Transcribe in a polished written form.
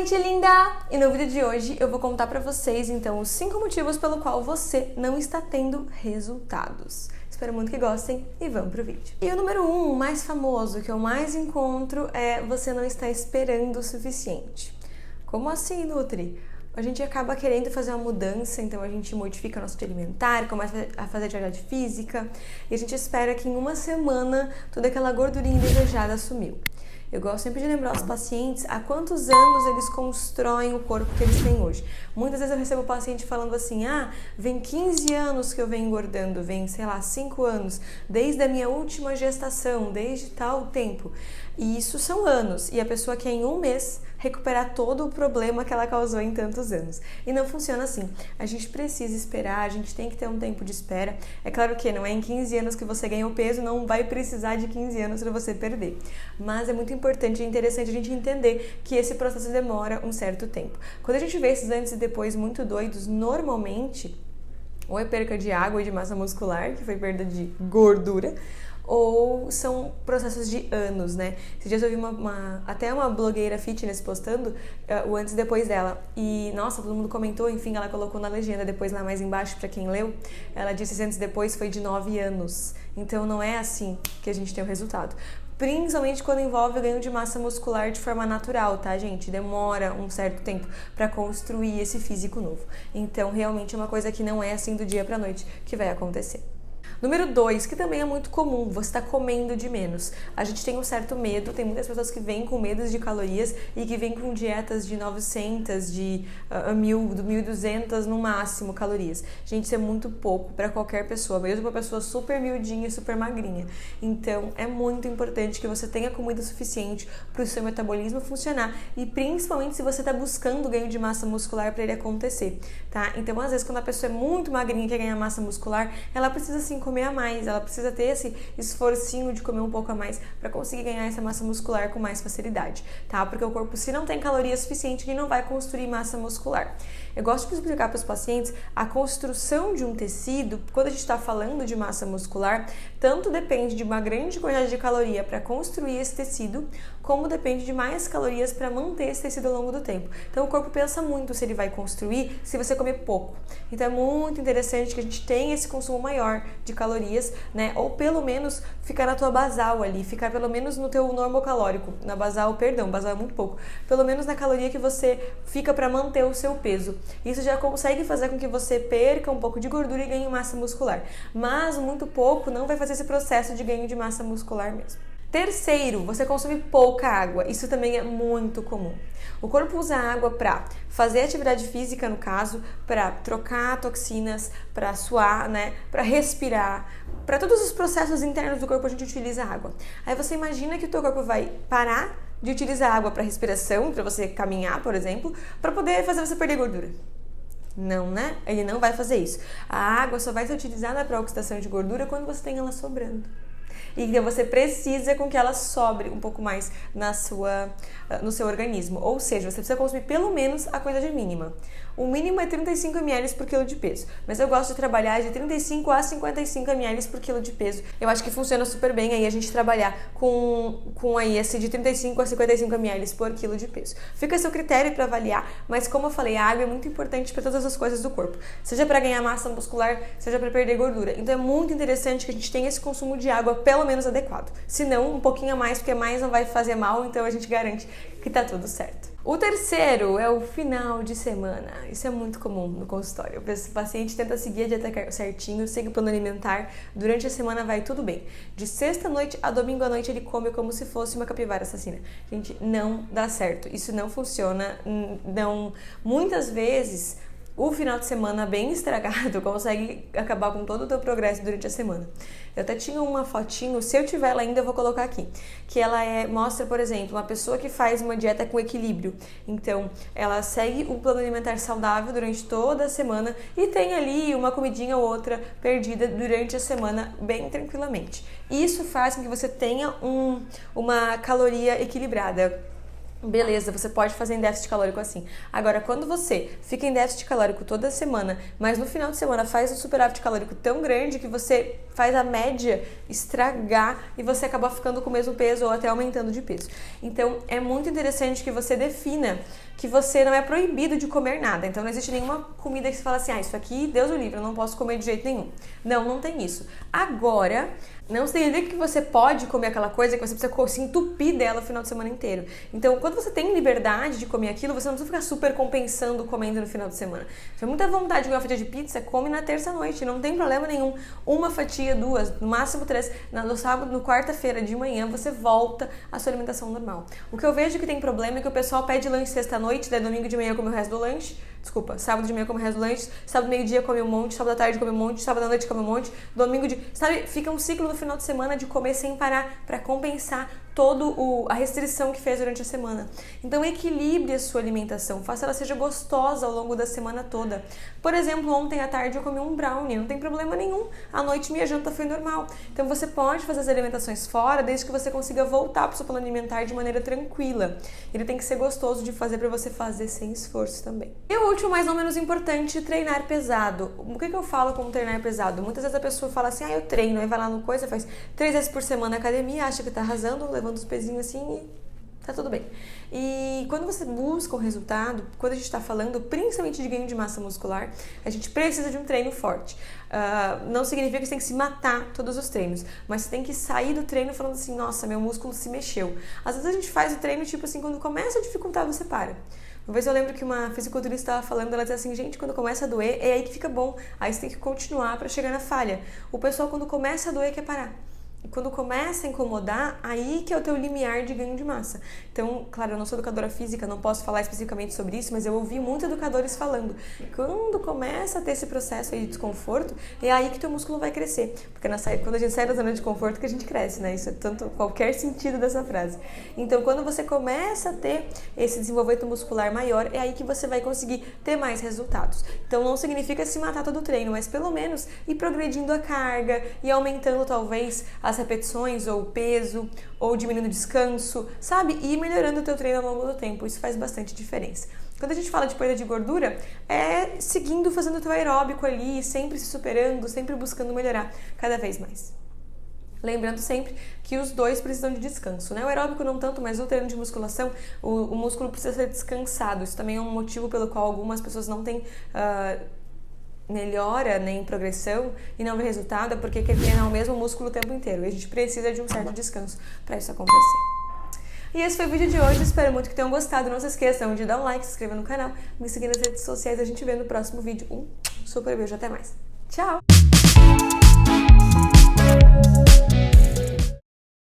gente linda! E no vídeo de hoje eu vou contar pra vocês, então, os 5 motivos pelo qual você não está tendo resultados. Espero muito que gostem e vamos pro vídeo. E o número 1, o mais famoso, que eu mais encontro, é você não está esperando o suficiente. Como assim, Nutri? A gente acaba querendo fazer uma mudança, então a gente modifica nosso hábito alimentar, começa a fazer atividade física e a gente espera que em uma semana toda aquela gordurinha indesejada sumiu. Eu gosto sempre de lembrar os pacientes há quantos anos eles constroem o corpo que eles têm hoje. Muitas vezes eu recebo o paciente falando assim, vem 15 anos que eu venho engordando, vem, 5 anos, desde a minha última gestação, desde tal tempo. E isso são anos, e a pessoa quer em um mês recuperar todo o problema que ela causou em tantos anos. E não funciona assim. A gente precisa esperar, a gente tem que ter um tempo de espera. É claro que não é em 15 anos que você ganha o peso, não vai precisar de 15 anos para você perder. Mas é muito importante e interessante a gente entender que esse processo demora um certo tempo. Quando a gente vê esses antes e depois muito doidos, normalmente, ou é perca de água e de massa muscular, que foi perda de gordura, ou são processos de anos, né? Esses dias eu vi até uma blogueira fitness postando o antes e depois dela. E, nossa, todo mundo comentou, enfim, ela colocou na legenda depois lá mais embaixo pra quem leu. Ela disse que antes e depois foi de 9 anos. Então não é assim que a gente tem o resultado. Principalmente quando envolve o ganho de massa muscular de forma natural, tá, gente? Demora um certo tempo para construir esse físico novo. Então, realmente é uma coisa que não é assim do dia pra noite que vai acontecer. Número 2, que também é muito comum, você está comendo de menos. A gente tem um certo medo, tem muitas pessoas que vêm com medos de calorias e que vêm com dietas de 900, de 1.200 no máximo calorias. Gente, isso é muito pouco para qualquer pessoa, mesmo uma pessoa super miudinha, super magrinha. Então, é muito importante que você tenha comida suficiente para o seu metabolismo funcionar e principalmente se você está buscando ganho de massa muscular para ele acontecer, tá? Então, às vezes, quando a pessoa é muito magrinha e quer ganhar massa muscular, ela precisa sim comer a mais, ela precisa ter esse esforcinho de comer um pouco a mais para conseguir ganhar essa massa muscular com mais facilidade, tá? Porque o corpo, se não tem caloria suficiente, ele não vai construir massa muscular. Eu gosto de explicar para os pacientes a construção de um tecido, quando a gente está falando de massa muscular, tanto depende de uma grande quantidade de caloria para construir esse tecido, como depende de mais calorias para manter esse tecido ao longo do tempo. Então o corpo pensa muito se ele vai construir se você comer pouco. Então é muito interessante que a gente tenha esse consumo maior de calorias, né? Ou pelo menos ficar na tua basal ali, ficar pelo menos no teu normocalórico, na basal, basal é muito pouco, pelo menos na caloria que você fica para manter o seu peso. Isso já consegue fazer com que você perca um pouco de gordura e ganhe massa muscular, mas muito pouco não vai fazer esse processo de ganho de massa muscular mesmo. Terceiro, você consome pouca água. Isso também é muito comum. O corpo usa água para fazer atividade física, no caso, para trocar toxinas, para suar, né, para respirar. Para todos os processos internos do corpo a gente utiliza água. Aí você imagina que o teu corpo vai parar de utilizar água para respiração, para você caminhar, por exemplo, para poder fazer você perder gordura. Não, né? Ele não vai fazer isso. A água só vai ser utilizada para oxidação de gordura quando você tem ela sobrando. E então você precisa com que ela sobre um pouco mais no seu organismo. Ou seja, você precisa consumir pelo menos a quantidade mínima. O mínimo é 35 ml por quilo de peso. Mas eu gosto de trabalhar de 35 a 55 ml por quilo de peso. Eu acho que funciona super bem aí a gente trabalhar com aí esse de 35 a 55 ml por quilo de peso. Fica a seu critério para avaliar, mas como eu falei, a água é muito importante para todas as coisas do corpo. Seja para ganhar massa muscular, seja para perder gordura. Então é muito interessante que a gente tenha esse consumo de água pelo menos adequado. Se não, um pouquinho a mais, porque mais não vai fazer mal, então a gente garante que tá tudo certo. O terceiro é o final de semana. Isso é muito comum no consultório. O paciente tenta seguir a dieta certinho, segue o plano alimentar. Durante a semana vai tudo bem. De sexta-noite a domingo à noite ele come como se fosse uma capivara assassina. Gente, não dá certo. Isso não funciona. Não. Muitas vezes o final de semana bem estragado consegue acabar com todo o teu progresso durante a semana. Eu até tinha uma fotinho, se eu tiver ela ainda eu vou colocar aqui, que ela mostra, por exemplo, uma pessoa que faz uma dieta com equilíbrio. Então, ela segue um plano alimentar saudável durante toda a semana e tem ali uma comidinha ou outra perdida durante a semana bem tranquilamente. Isso faz com que você tenha uma caloria equilibrada. beleza, você pode fazer em déficit calórico assim. Agora, quando você fica em déficit calórico toda semana, mas no final de semana faz um superávit calórico tão grande que você faz a média estragar e você acaba ficando com o mesmo peso ou até aumentando de peso. Então, é muito interessante que você defina que você não é proibido de comer nada. Então, não existe nenhuma comida que você fala assim, isso aqui, Deus o livre, eu não posso comer de jeito nenhum. Não, não tem isso. Agora, não significa que você pode comer aquela coisa que você precisa se entupir dela o final de semana inteiro. Então, quando você tem liberdade de comer aquilo, você não precisa ficar super compensando comendo no final de semana. Se tem muita vontade de comer uma fatia de pizza, come na terça-noite, não tem problema nenhum. Uma fatia, duas, no máximo três. No sábado, no quarta-feira de manhã, você volta à sua alimentação normal. O que eu vejo que tem problema é que o pessoal pede lanche sexta-noite, daí domingo de manhã come o resto do lanche. Desculpa, sábado de manhã come o resto do lanche, sábado meio-dia come um monte, sábado à tarde come um monte, sábado à noite come um monte, domingo de... Sabe, fica um ciclo no final de semana de comer sem parar para compensar a restrição que fez durante a semana. Então, equilibre a sua alimentação, faça ela seja gostosa ao longo da semana toda. Por exemplo, ontem à tarde eu comi um brownie, não tem problema nenhum. À noite minha janta foi normal. Então, você pode fazer as alimentações fora, desde que você consiga voltar para o seu plano alimentar de maneira tranquila. Ele tem que ser gostoso de fazer para você fazer sem esforço também. E o último, mais ou menos importante, treinar pesado. O que eu falo como treinar pesado? Muitas vezes a pessoa fala assim, eu treino, aí vai lá no coisa, faz 3 vezes por semana na academia, acha que tá arrasando, levando os pezinhos assim e tá tudo bem. E quando você busca um resultado, quando a gente está falando principalmente de ganho de massa muscular, a gente precisa de um treino forte. Não significa que você tem que se matar todos os treinos, mas você tem que sair do treino falando assim, nossa, meu músculo se mexeu. Às vezes a gente faz o treino tipo assim, quando começa a dificultar, você para. Uma vez eu lembro que uma fisiculturista estava falando, ela dizia assim, gente, quando começa a doer, é aí que fica bom, aí você tem que continuar para chegar na falha. O pessoal, quando começa a doer, quer parar. E quando começa a incomodar, aí que é o teu limiar de ganho de massa. Então, claro, eu não sou educadora física, não posso falar especificamente sobre isso, mas eu ouvi muitos educadores falando. Quando começa a ter esse processo aí de desconforto, é aí que teu músculo vai crescer. Porque quando a gente sai da zona de conforto que a gente cresce, né? Isso é tanto qualquer sentido dessa frase. Então, quando você começa a ter esse desenvolvimento muscular maior, é aí que você vai conseguir ter mais resultados. Então, não significa se matar todo o treino, mas pelo menos ir progredindo a carga e aumentando talvez as repetições ou o peso, ou diminuindo o descanso, sabe? E ir melhorando o teu treino ao longo do tempo, isso faz bastante diferença. Quando a gente fala de perda de gordura, é seguindo fazendo o teu aeróbico ali, sempre se superando, sempre buscando melhorar cada vez mais. Lembrando sempre que os dois precisam de descanso, né? O aeróbico não tanto, mas o treino de musculação, o músculo precisa ser descansado. Isso também é um motivo pelo qual algumas pessoas não têm melhora, nem progressão e não vê resultado, é porque quer treinar o mesmo músculo o tempo inteiro. E a gente precisa de um certo descanso para isso acontecer. E esse foi o vídeo de hoje, espero muito que tenham gostado. Não se esqueçam de dar um like, se inscrever no canal, me seguir nas redes sociais. A gente vê no próximo vídeo. Um super beijo, até mais. Tchau!